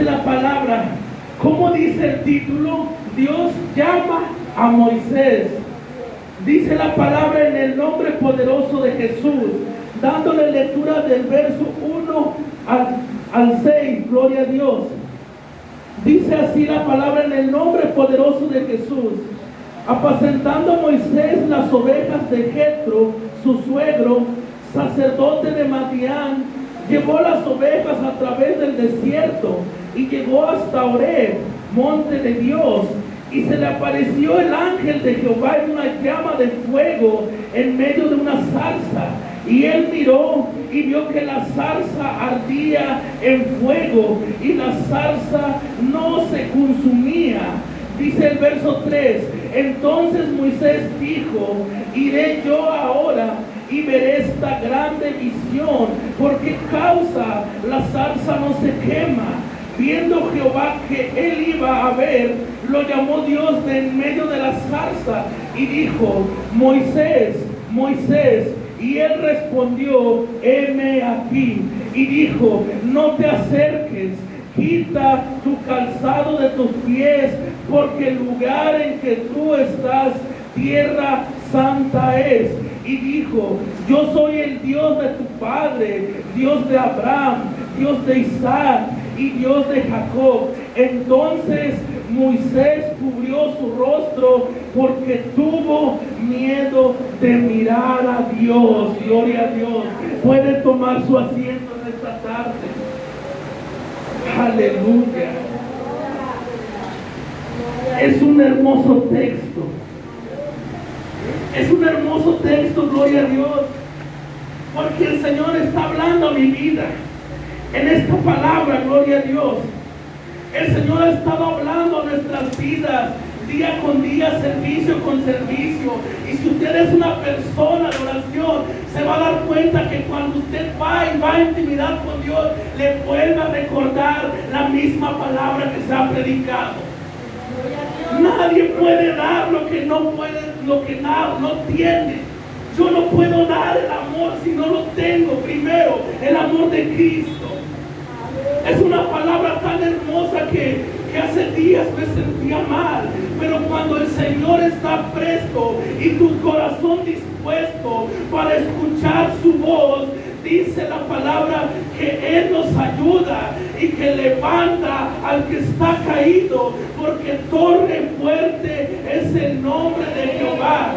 La palabra, ¿cómo dice el título? Dios llama a Moisés. Dice la palabra en el nombre poderoso de Jesús, dándole lectura del verso 1 al 6, gloria a Dios. Dice así la palabra en el nombre poderoso de Jesús. Apacentando a Moisés las ovejas de Jetro, su suegro, sacerdote de Madián, llevó las ovejas a través del desierto y llegó hasta Horeb, monte de Dios, y se le apareció el ángel de Jehová en una llama de fuego en medio de una zarza. Y él miró y vio que la zarza ardía en fuego y la zarza no se consumía. Dice el verso 3, entonces Moisés dijo, iré yo ahora y veré esta grande visión, ¿por qué causa la zarza no se quema? Viendo Jehová que él iba a ver, lo llamó Dios de en medio de la zarza y dijo, Moisés, Moisés. Y él respondió, heme aquí. Y dijo, no te acerques, quita tu calzado de tus pies, porque el lugar en que tú estás, tierra santa es. Y dijo, yo soy el Dios de tu padre, Dios de Abraham, Dios de Isaac y Dios de Jacob. Entonces Moisés cubrió su rostro porque tuvo miedo de mirar a Dios. Gloria a Dios. Puede tomar su asiento en esta tarde. Aleluya. Es un hermoso texto. Es un hermoso texto, gloria a Dios, porque el Señor está hablando a mi vida. En esta palabra, gloria a Dios, el Señor ha estado hablando a nuestras vidas, día con día, servicio con servicio. Y si usted es una persona de oración, se va a dar cuenta que cuando usted va y va a intimidad con Dios, le vuelve a recordar la misma palabra que se ha predicado. Nadie puede dar lo que no puede, lo que no tiene. Yo no puedo dar el amor si no lo tengo primero, el amor de Cristo. Es una palabra tan hermosa que hace días me sentía mal, pero cuando el Señor está presto y tu corazón dispuesto para escuchar su voz, dice la palabra que Él nos ayuda y que levanta al que está caído, porque torre fuerte es el nombre de Jehová.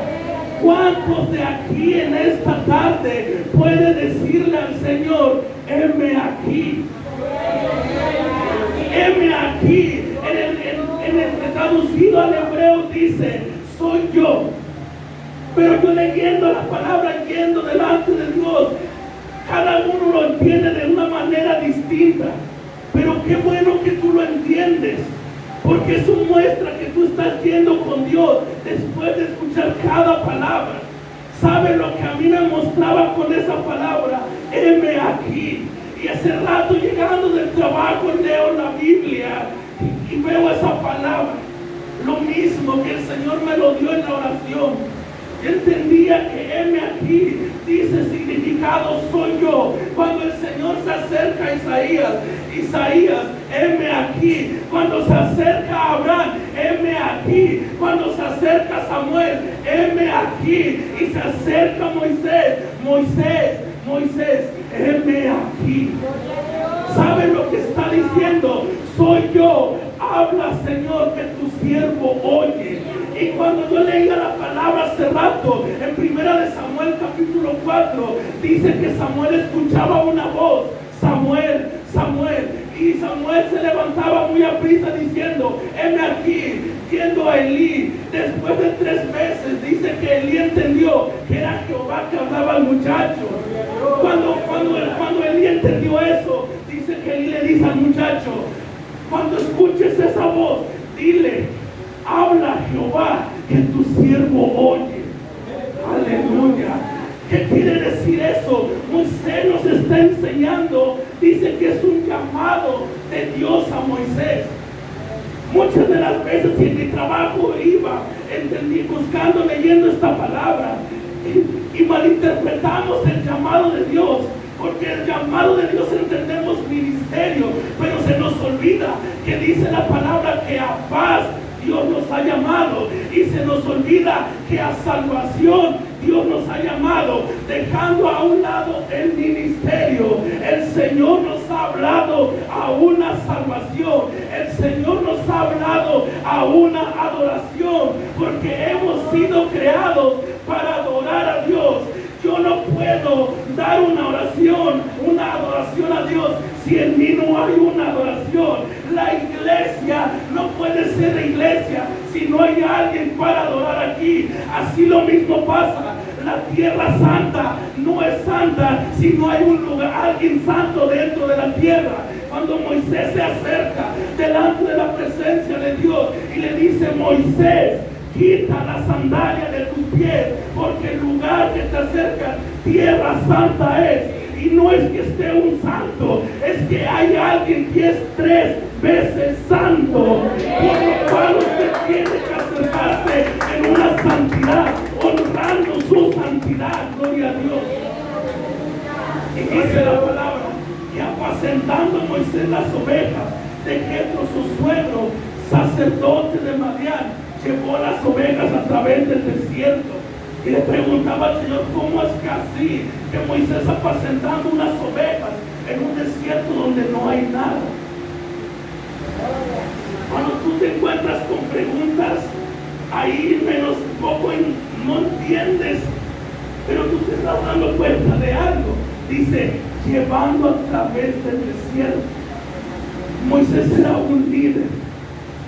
¿Cuántos de aquí en esta tarde pueden decirle al Señor, heme aquí? Heme aquí. En el traducido al hebreo dice, soy yo. Pero yo leyendo la palabra, yendo delante de Dios, cada uno lo entiende de una manera distinta. Pero qué bueno que tú lo entiendes, porque eso muestra que tú estás yendo con Dios después de escuchar cada palabra. ¿Sabe lo que a mí me mostraba con esa palabra? Heme aquí. Y hace rato llegando del trabajo leo la Biblia y veo esa palabra. Lo mismo que el Señor me lo dio en la oración. Yo entendía que heme aquí dice significado soy yo. Cuando el Señor se acerca a Isaías, heme aquí. Cuando se acerca a Abraham, heme aquí. Cuando se acerca a Samuel, heme aquí. Y se acerca a Moisés, heme aquí. ¿Saben lo que está diciendo? Soy yo. Habla, Señor, que tu siervo oye. Y cuando yo leía la palabra hace rato, en 1 Samuel capítulo 4, dice que Samuel escuchaba una voz, Samuel, Samuel. Y Samuel se levantaba muy aprisa diciendo, heme aquí, yendo a Elí. Después de 3 meses dice que Elí entendió que era Jehová que hablaba al muchacho. Cuando Elí entendió eso, dice que Elí le dice al muchacho, cuando escuches esa voz, dile, habla Jehová, que tu siervo oye. Aleluya. ¿Qué quiere decir eso? Moisés nos está enseñando, dice que es un llamado de Dios a Moisés. Muchas de las veces en mi trabajo iba, buscando, leyendo esta palabra, y malinterpretamos el llamado de Dios, porque el llamado de Dios entendemos ministerio, pero se nos olvida que dice la palabra que a paz Dios nos ha llamado, y se nos olvida que a salvación Dios nos ha llamado, dejando a un lado el ministerio. El Señor nos ha hablado a una salvación, el Señor nos ha hablado a una adoración, porque hemos sido creados para adorar a Dios. Yo no puedo dar una oración, una adoración a Dios si en mí no hay una adoración. La iglesia no puede ser iglesia si no hay alguien para adorar aquí. Así lo mismo pasa. La tierra santa no es santa si no hay un lugar, alguien santo dentro de la tierra. Cuando Moisés se acerca delante de la presencia de Dios y le dice: Moisés, quita la sandalia de tus pies, porque el lugar que te acerca, tierra santa es. Y no es que esté un santo, es que hay alguien que es 3 veces santo, por lo cual usted tiene que acercarse en una santidad, honrando su santidad. Gloria a Dios. Y dice la palabra que apacentando Moisés las ovejas de Jetro, su suegro, sacerdote de Madián, llevó las ovejas a través del desierto. Y le preguntaba al Señor: ¿cómo es que así? Que Moisés apacentando unas ovejas en un desierto donde no hay nada. Cuando tú te encuentras con preguntas, ahí menos poco no entiendes, pero tú te estás dando cuenta de algo. Dice: llevando a través del desierto. Moisés era un líder,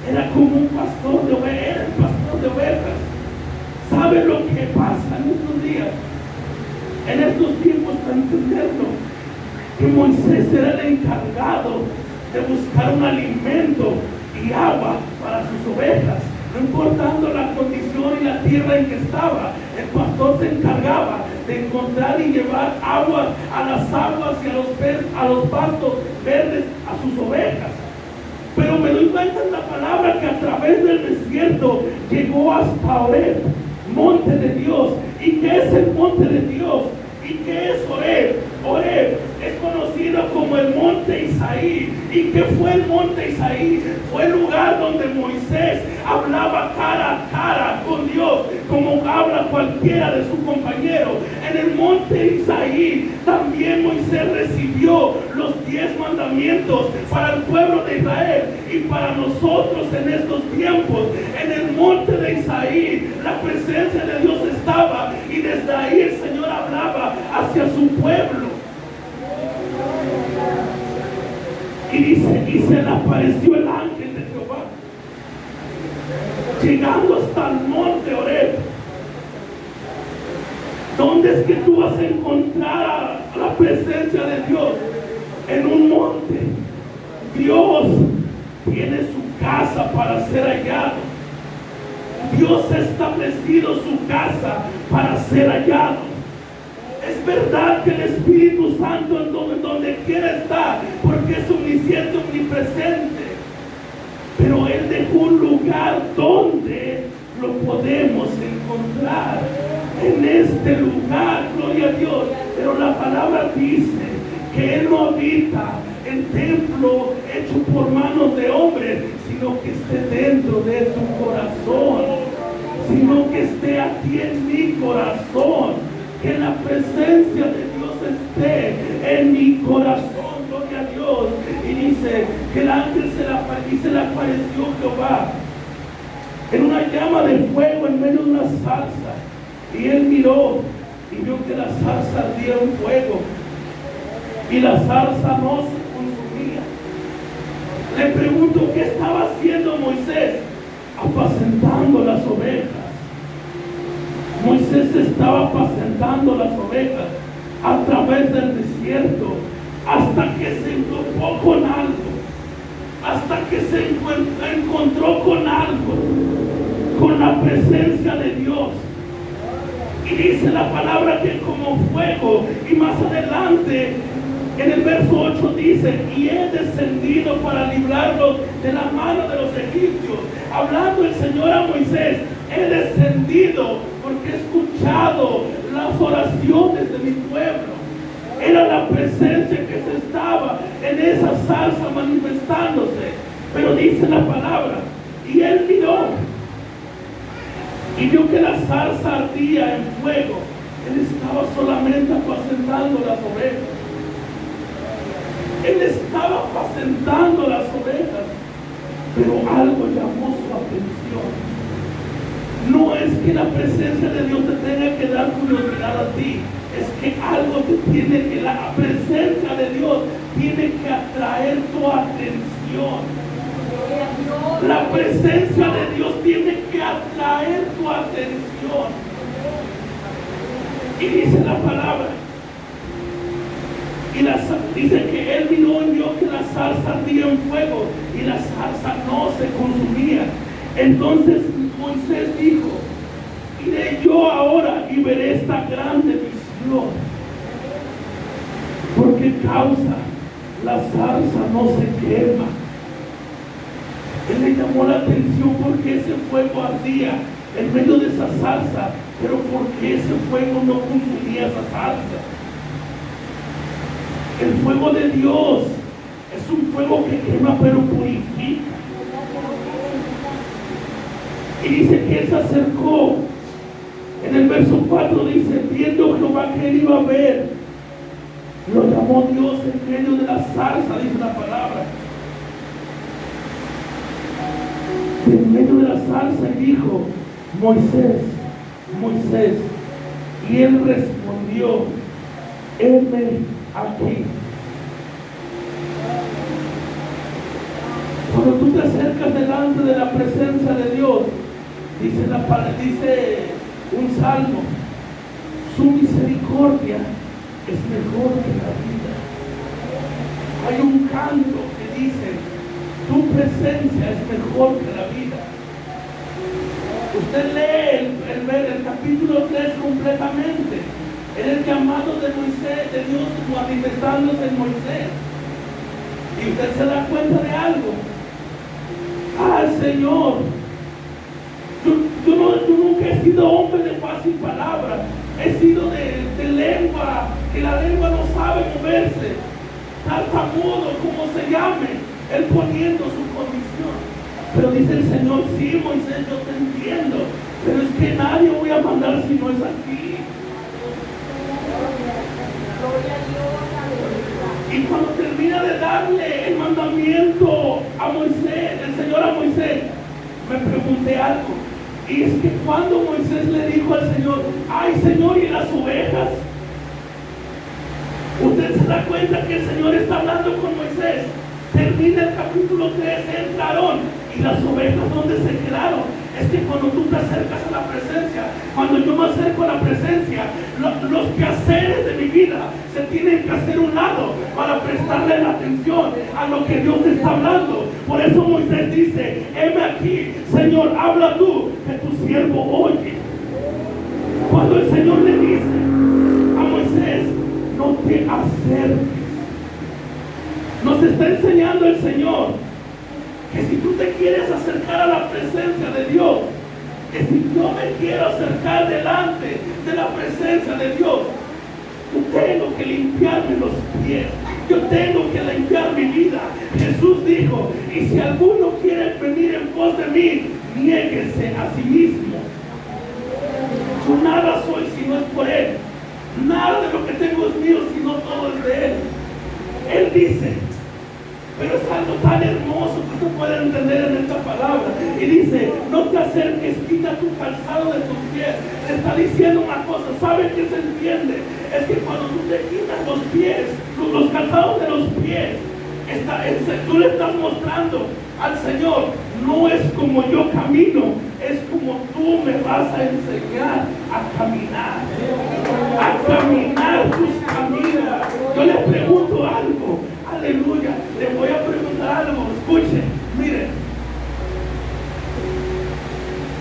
era como un pastor de ovejas, era el pastor de ovejas. ¿Sabe lo que pasa en estos días? En estos tiempos, para entenderlo, que Moisés era el encargado de buscar un alimento y agua para sus ovejas, no importando la condición y la tierra en que estaba. El pastor se encargaba de encontrar y llevar agua a las aguas y a los pastos verdes a sus ovejas. Pero me doy cuenta en la palabra que a través del desierto llegó hasta Horeb, monte de Dios. ¿Y qué es el monte de Dios? ¿Y qué es Horeb? Horeb es conocido como el monte Isaí. ¿Y qué fue el monte Isaí? Fue el lugar donde Moisés hablaba cara a cara con Dios, como habla cualquiera de sus compañeros. En el monte Isaí también Moisés recibió los 10 mandamientos para el pueblo de Israel y para nosotros en estos tiempos. En el monte de Isaí la presencia de Dios estaba, y desde ahí el Señor hablaba hacia su pueblo. Y dice: y se le apareció el ángel de Jehová, llegando hasta el monte Horeb. ¿Dónde es que tú vas a encontrar la presencia de Dios? En un monte. Dios tiene su casa para ser hallado. Dios ha establecido su casa para ser hallado. Es verdad que el Espíritu Santo en donde quiera estar, porque es omnisciente, omnipresente. Pero Él dejó un lugar donde lo podemos encontrar. En este lugar, gloria a Dios. Pero la palabra dice que Él no habita en templo hecho por manos de hombres, sino que esté dentro de tu corazón, sino que esté aquí en mi corazón. Que la presencia de Dios esté en mi corazón, gloria a Dios. Y dice que el ángel se le apareció Jehová en una llama de fuego en medio de una zarza. Y él miró y vio que la zarza ardía en fuego y la zarza no se consumía. Le pregunto: ¿qué estaba haciendo Moisés? Apacentando las ovejas. Moisés estaba apacentando las ovejas a través del desierto, hasta que se encontró con algo, hasta que se encontró con algo, con la presencia de Dios. Y dice la palabra que como fuego, y más adelante en el verso 8 dice: y he descendido para librarlos de la mano de los egipcios. Hablando el Señor a Moisés: he descendido porque he escuchado las oraciones de mi pueblo. Era la presencia que se estaba en esa zarza manifestándose. Pero dice la palabra, y él miró y vio que la zarza ardía en fuego. Él estaba solamente apacentando las ovejas. Él estaba apacentando las ovejas, pero algo llamó su atención. No es que la presencia de Dios te tenga que dar curiosidad a ti, es que algo te tiene que, la presencia de Dios tiene que atraer tu atención. La presencia de Dios tiene que atraer tu atención. Y dice la palabra, dice que él miró y vio que la zarza ardía en fuego y la zarza no se consumía. Entonces Moisés dijo, iré yo ahora y veré esta grande visión. ¿Por qué causa la zarza no se quema? Él le llamó la atención porque ese fuego ardía en medio de esa zarza, pero porque ese fuego no consumía esa zarza. El fuego de Dios es un fuego que quema pero purifica. Y dice que él se acercó. En el verso 4 dice, viendo Jehová que él iba a ver, lo llamó Dios en medio de la zarza, dice la palabra. En medio de la zarza y dijo, Moisés, Moisés. Y él respondió, heme aquí. Cuando tú te acercas delante de la presencia de Dios, dice un salmo, su misericordia es mejor que la vida. Hay un canto que dice, tu presencia es mejor que la vida. Usted lee el capítulo 3 completamente. Era el llamado de Moisés, de Dios manifestándose en Moisés. Y usted se da cuenta de algo. Señor, yo nunca he sido hombre de fácil palabra. He sido de lengua, que la lengua no sabe moverse. Tartamudo, como se llame, él poniendo su condición. Pero dice el Señor, sí, Moisés, yo te entiendo, pero es que nadie voy a mandar si no es aquí. Y cuando termina de darle el mandamiento a Moisés, el Señor a Moisés, me pregunté algo. Y es que cuando Moisés le dijo al Señor, ay Señor, ¿y las ovejas? Usted se da cuenta que el Señor está hablando con Moisés. Termina el capítulo 3, entra Aarón. ¿Y las ovejas dónde se quedaron? Es que cuando tú te acercas a la presencia, cuando yo me acerco a la presencia, los quehaceres de mi vida se tienen que hacer a un lado para prestarle la atención a lo que Dios está hablando. Por eso Moisés dice, heme aquí, Señor, habla tú, que tu siervo oye. Cuando el Señor le dice a Moisés, no te acerques, nos está enseñando el Señor que si tú te quieres acercar a la presencia de Dios, que si yo me quiero acercar delante de la presencia de Dios, yo tengo que limpiarme los pies, yo tengo que limpiar mi vida. Jesús dijo, y si alguno quiere venir en pos de mí, niéguese a sí mismo. Yo nada soy si no es por Él, nada de lo que tengo es mío, sino todo es de Él. Él dice, pero es algo tan hermoso que usted puede entender en esta palabra. Y dice, no te acerques, quita tu calzado de tus pies. Le está diciendo una cosa, ¿sabe qué se entiende? Es que cuando tú te quitas los pies, los calzados de los pies, tú le estás mostrando al Señor, no es como yo camino, es como tú me vas a enseñar a caminar tus caminos. Yo le pregunto algo, aleluya, le voy a preguntar algo, escuche, mire,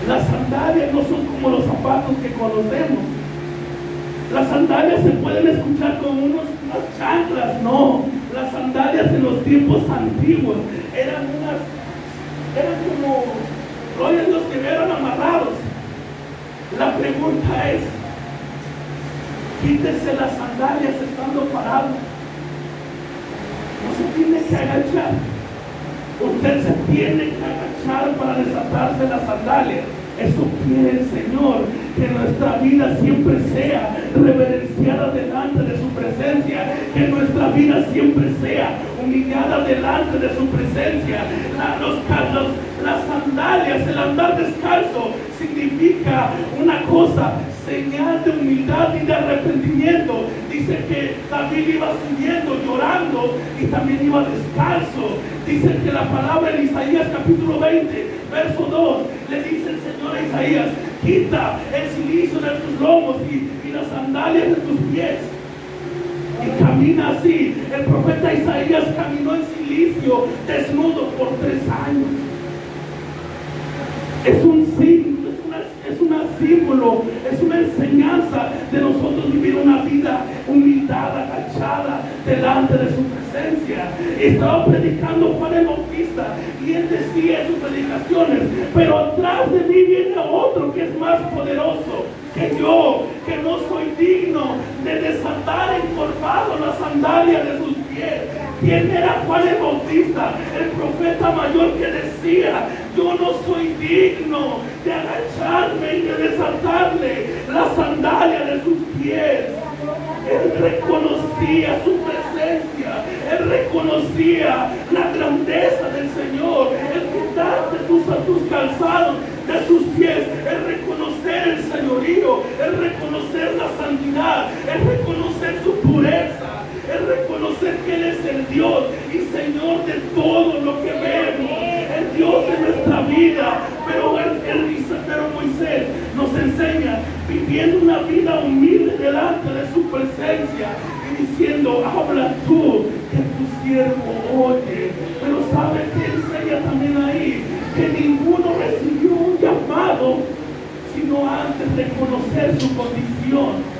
las sandalias no son como los zapatos que conocemos. Las sandalias se pueden escuchar como unas chanclas, no. Las sandalias en los tiempos antiguos eran como, gloria a Dios, que eran amarrados. La pregunta es, Quítese las sandalias estando parado. No se tiene que agachar. Usted se tiene que agachar para desatarse las sandalias. Eso quiere el Señor, que nuestra vida siempre sea reverenciada delante de su presencia, que nuestra vida siempre sea humillada delante de su presencia. Las sandalias, el andar descalzo, significa una cosa, señal de humildad y de arrepentimiento. Dice que David iba subiendo, llorando, y también iba descalzo. Dice que la palabra en Isaías capítulo 20, verso 2, le dice el Señor a Isaías: quita el cilicio de tus lomos y las sandalias de tus pies. Y camina así. El profeta Isaías caminó en cilicio, desnudo, por 3 años. Es un signo, es un símbolo, es una enseñanza de nosotros vivir una vida humildad, agachada delante de su presencia. Estaba predicando Juan el Bautista y él decía en sus predicaciones: pero atrás de mí viene otro que es más poderoso que yo, que no soy digno de desatar encorvado la sandalia de sus pies. ¿Quién era Juan el Bautista? El profeta mayor que decía: yo no soy digno de agacharme y de desatarle la sandalia de sus pies. Él reconocía su presencia, él reconocía la grandeza del Señor, el quitarte tus calzados de sus pies, el reconocer el señorío, el reconocer la santidad, el reconocer su pureza, el reconocer que Él es el Dios y Señor de todo lo que vemos, el Dios de nuestra vida. Pero Moisés nos enseña viviendo una vida humilde delante de su presencia y diciendo: habla tú, que tu siervo oye. Pero sabe que enseña también ahí que ninguno recibió un llamado sino antes de conocer su condición.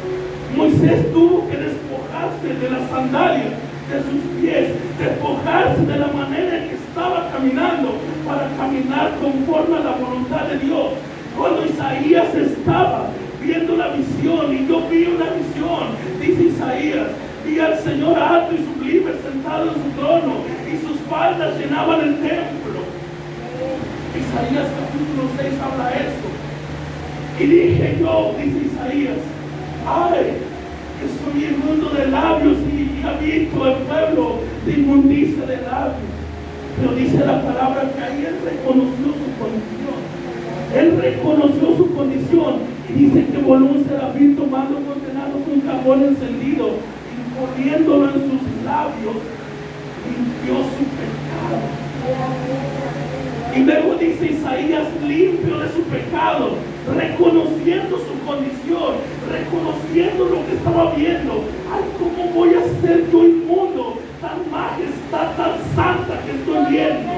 Moisés tuvo que despojarse de las sandalias de sus pies, despojarse de la manera en que estaba caminando para caminar conforme a la voluntad de Dios. Cuando Isaías estaba viendo la visión, y yo vi una visión, dice Isaías, vi al Señor alto y sublime sentado en su trono, y sus faldas llenaban el templo. Isaías capítulo 6 habla eso. Y dije yo, dice Isaías: ay, que soy inmundo de labios y habito el pueblo de inmundicia de labios. Pero dice la palabra que ahí él reconoció su condición. Él reconoció su condición y dice que voló un serafín tomando condenado con carbón encendido y poniéndolo en sus labios, limpió su pecado. Y luego dice Isaías, limpio de su pecado, reconociendo su condición, reconociendo lo que estaba viendo. Ay, ¿cómo voy a ser yo inmundo? Tan majestad, tan santa que estoy viendo.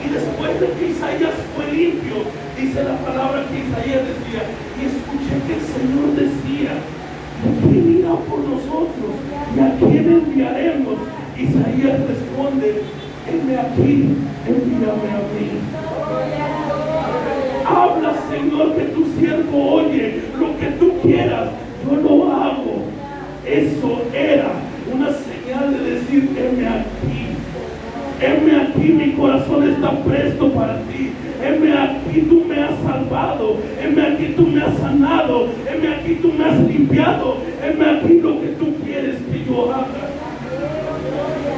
Y después de que Isaías fue limpio, dice la palabra que Isaías decía: y escuché que el Señor decía: ¿quién irá por nosotros? ¿Y a quién enviaremos? Isaías responde: heme aquí, envíame a mí. Habla, Señor, que tu siervo oye. Lo que tú quieras, yo lo hago. Eso era una señal de decir: heme aquí. Heme aquí, mi corazón está presto para ti. Heme aquí, tú me has salvado. Heme aquí, tú me has sanado. Heme aquí, tú me has limpiado. Heme aquí, lo que tú quieres que yo haga.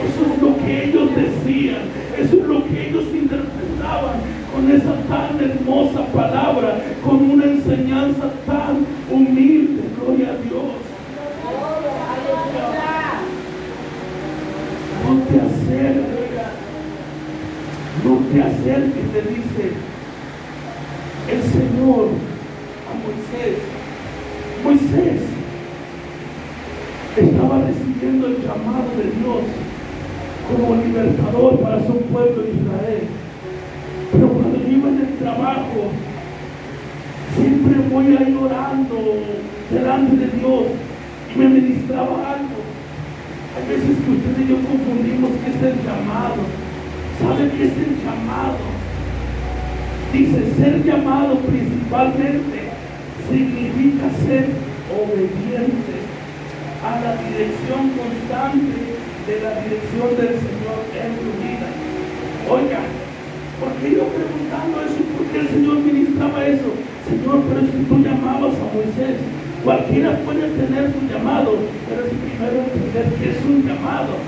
Eso es lo que ellos decían. Eso es lo que ellos interpretaban con esa tan hermosa palabra, con una enseñanza tan humilde. Gloria a Dios. No te acerques, le dice el Señor a Moisés. Moisés estaba recibiendo el llamado de Dios como libertador para su pueblo Israel. Pero cuando iba en el trabajo, siempre voy ahí orando delante de Dios y me ministraba algo. Hay veces que usted y yo confundimos qué es el llamado. ¿Sabe qué es el llamado? Dice, ser llamado principalmente significa ser obediente a la dirección constante de la dirección del Señor en tu vida. Oiga, ¿por qué yo preguntando eso? ¿Por qué el Señor ministraba eso? Señor, pero es que tú llamabas a Moisés. Cualquiera puede tener su llamado, pero es primero entender que es un llamado.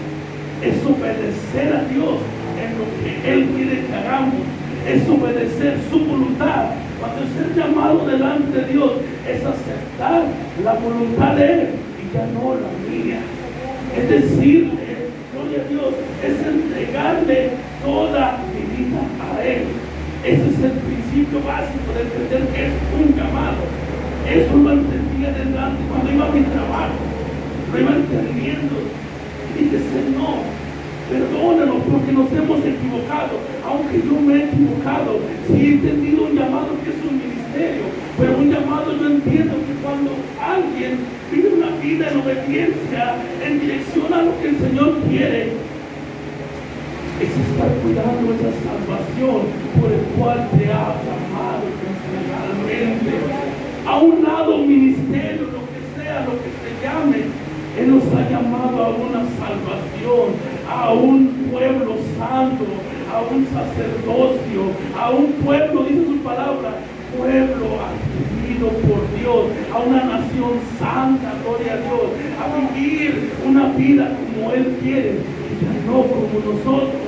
Es obedecer a Dios en lo que Él quiere que hagamos. Es obedecer su voluntad. Cuando es ser llamado delante de Dios, es aceptar la voluntad de Él y ya no la mía. Es decirle, gloria a Dios, es entregarle toda mi vida a Él. Ese es el principio básico de entender que es un llamado. Eso lo entendía desde antes cuando iba a mi trabajo. Lo iba entendiendo. Y dije, Señor, perdónanos porque nos hemos equivocado. Aunque yo me he equivocado, sí he entendido un llamado que es un ministerio. Pero un llamado yo entiendo que cuando alguien vive una vida en obediencia, en dirección a lo que el Señor quiere, es estar cuidando esa salvación por el cual te ha llamado personalmente. A un lado ministerio, lo que sea, lo que se llame, Él nos ha llamado a una salvación, a un pueblo santo, a un sacerdocio, a un pueblo, dice su palabra, pueblo adquirido por Dios, a una nación santa, gloria a Dios, a vivir una vida como Él quiere, y ya no como nosotros.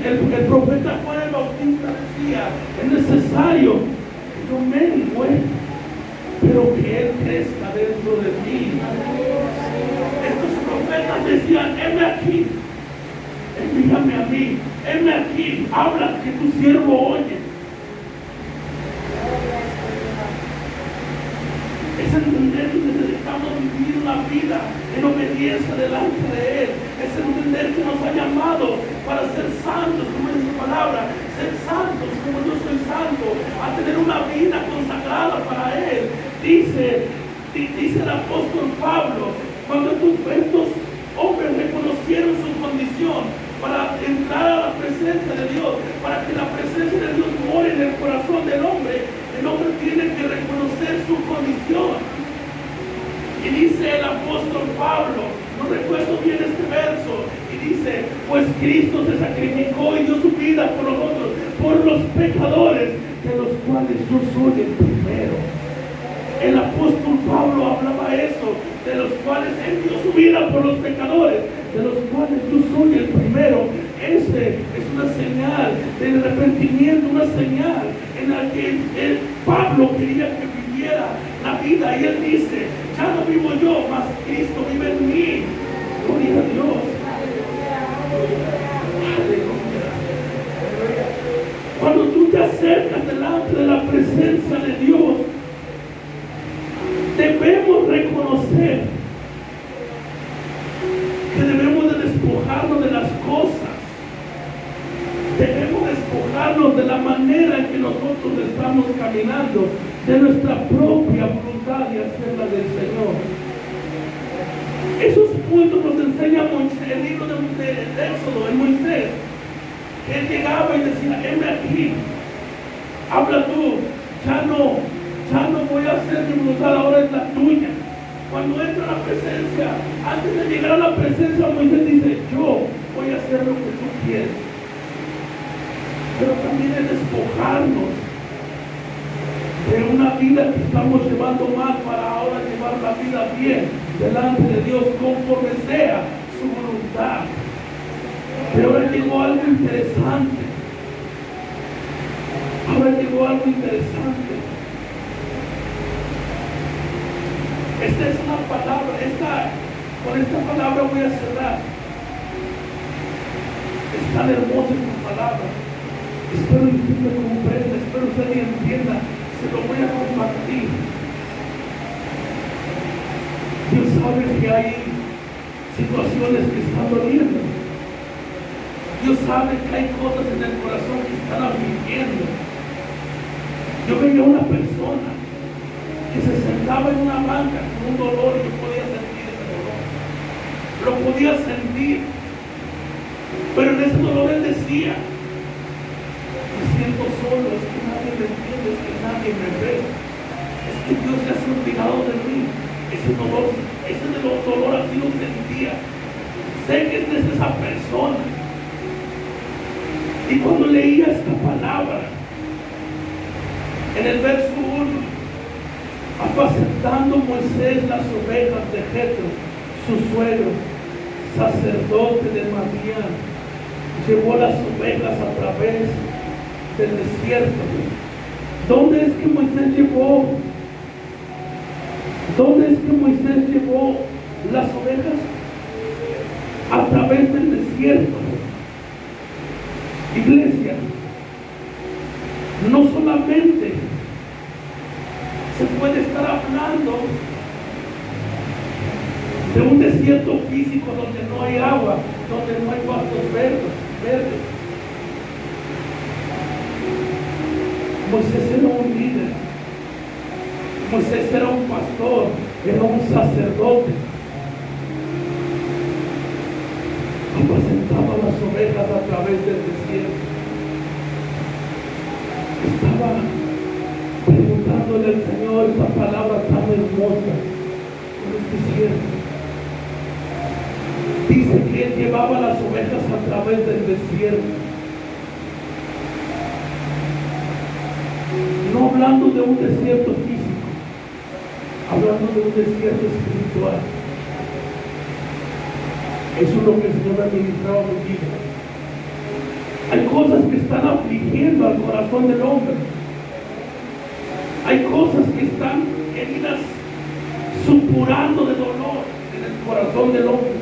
El profeta Juan el Bautista decía, es necesario que yo mengue, pero que Él crezca dentro de mí. Estos profetas decían, heme aquí, envíame a mí, heme aquí, habla que tu siervo oye. Es entender que necesitamos vivir una vida en obediencia delante de Él. Es entender que nos ha llamado para ser santos, como dice su palabra, ser santos como yo soy santo, a tener una vida consagrada para Él. Dice el apóstol Pablo, cuando estos hombres reconocieron su condición para entrar a la presencia de Dios, para que la presencia de Dios more en el corazón del hombre, el hombre tiene que reconocer su condición. Y dice el apóstol Pablo, no recuerdo bien este verso, y dice, pues Cristo se sacrificó y dio su vida por nosotros, por los pecadores, de los cuales yo soy el primero. El apóstol Pablo hablaba eso, de los cuales Él dio su vida por los pecadores, de los cuales yo soy el primero. Ese es una señal del arrepentimiento, una señal en la que Pablo quería que viviera la vida. Y él dice, ya no vivo yo, mas Cristo vive en mí. Gloria a Dios. Aleluya. Cuando tú te acercas delante de la presencia de Dios, debemos reconocer que debemos de despojarnos de las cosas. Debemos despojarnos de la manera en que nosotros estamos caminando, de nuestra propia voluntad y hacerla del Señor. Esos puntos nos enseña Moisés, el libro de Éxodo, en Moisés, que él llegaba y decía, heme aquí, habla tú, ya no voy a hacer mi voluntad, ahora es la tuya. Cuando entra a la presencia, antes de llegar a la presencia, Moisés dice, yo voy a hacer lo que tú quieres. Pero también es despojarnos de una vida que estamos llevando mal para ahora llevar la vida bien delante de Dios conforme sea su voluntad. Pero ahora llegó algo interesante. Esta es una palabra, con esta palabra voy a cerrar. Es tan hermosa esta palabra. Espero que usted me comprenda, espero que usted me entienda. Se lo voy a compartir. Dios sabe que hay situaciones que están doliendo. Dios sabe que hay cosas en el corazón que están afligiendo. Yo veía una persona que se sentaba en una banca con un dolor y yo podía sentir ese dolor. Lo podía sentir. Pero en ese dolor él decía, me siento solo, es que nadie me entiende, es que nadie me ve. Es que Dios ya se ha olvidado de mí. ese dolor así lo sentía. Sé que es de esa persona. Y cuando leía esta palabra, en el verso 1, apacentando Moisés las ovejas de Jetro, su suegro, sacerdote de Madián, llevó las ovejas a través del desierto. ¿Dónde es que Moisés llevó? ¿Dónde es que Moisés llevó las ovejas? A través del desierto. Iglesia, no solamente se puede estar hablando de un desierto físico donde no hay agua, donde no hay pastos verdes. Moisés era un líder, Moisés era un pastor, era un sacerdote. Apacentaba las ovejas a través del desierto. Estaba preguntándole al Señor esta palabra tan hermosa en el desierto. Dice que él llevaba las ovejas a través del desierto. No hablando de un desierto físico, hablando de un desierto espiritual. Eso es lo que el Señor ha ministrado a mi vida. Hay cosas que están afligiendo al corazón del hombre. Hay cosas que están heridas, supurando de dolor en el corazón del hombre.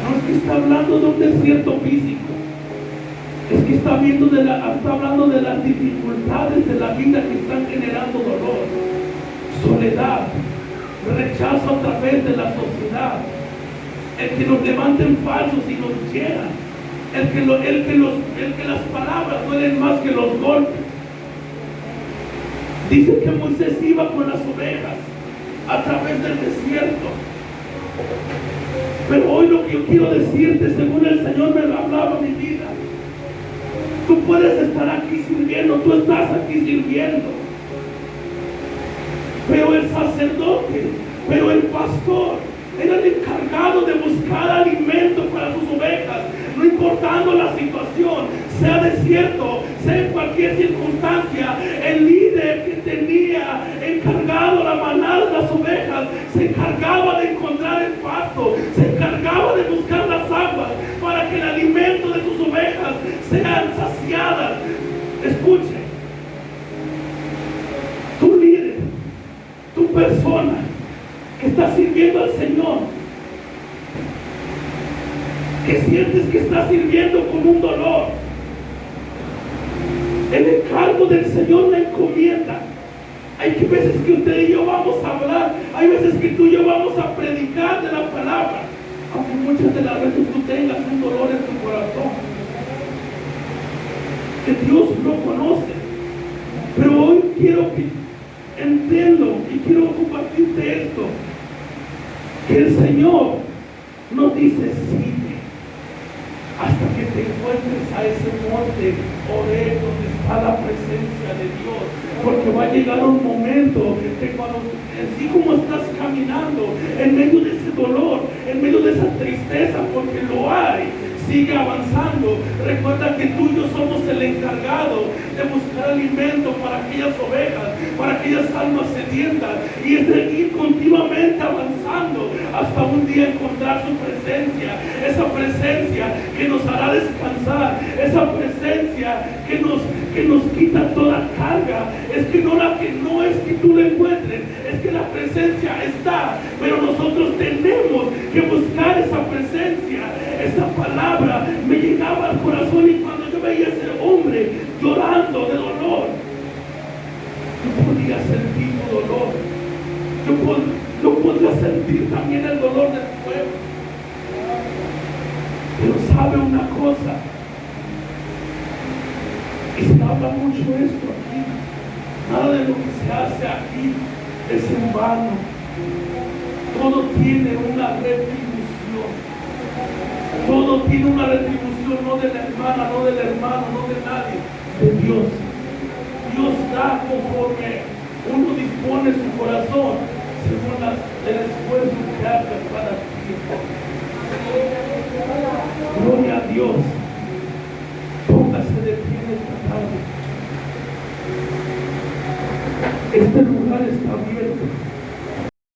No es que está hablando de un desierto físico, es que está hablando de las dificultades de la vida que están generando dolor, soledad, rechazo a través de la sociedad, el que nos levanten falsos y nos hieran, el que las palabras duelen más que los golpes. Dice que Moisés iba con las ovejas a través del desierto. Pero hoy lo que yo quiero decirte, según el Señor me hablaba mi vida, tú puedes estar aquí sirviendo, tú estás aquí sirviendo, pero el sacerdote, pero el pastor era el encargado de buscar alimento para sus ovejas, no importando la situación, sea desierto, sea en cualquier circunstancia. El líder que tenía encargado la manada de las ovejas se encargaba de encontrar el pasto, se encargaba de buscar las aguas para que el alimento de sus ovejas sean saciadas. Escuche, tu líder, tu persona que está sirviendo al Señor, que sientes que está sirviendo con un dolor, el encargo del Señor la encomienda. Hay veces que usted y yo vamos a hablar, hay veces que tú y yo vamos a predicar de la palabra, aunque muchas de las veces tú tengas un dolor en tu corazón, que Dios lo conoce. Pero hoy quiero que entiendo y quiero compartirte esto, que el Señor nos dice: sigue hasta que te encuentres a ese monte Oré, donde está la presencia de Dios, porque va a llegar un momento que cuando, así como estás caminando en medio de ese dolor, en medio de esa tristeza, porque lo hay, sigue avanzando. Recuerda que tú y yo somos el encargado de buscar alimento para aquellas ovejas, para aquellas almas sedientas, y es de ir continuamente avanzando hasta un día encontrar su presencia, esa presencia que nos hará descansar, esa presencia que nos quita toda carga. Es que no es que tú la encuentres, es que la presencia está, pero nosotros tenemos que buscar esa presencia. Esa palabra me llegaba al corazón, y cuando yo veía a ese hombre llorando de dolor, yo podía sentir su dolor. Yo podía sentir también el dolor del pueblo. Pero sabe una cosa, y se habla mucho esto aquí, nada de lo que se hace aquí es en vano. Todo tiene una retribución. Todo tiene una retribución, no de la hermana, no del hermano, no de nadie, de Dios. Dios da conforme uno dispone su corazón. según el esfuerzo que haga para ti. Gloria a Dios. Póngase de pie en esta tarde. Este lugar está abierto.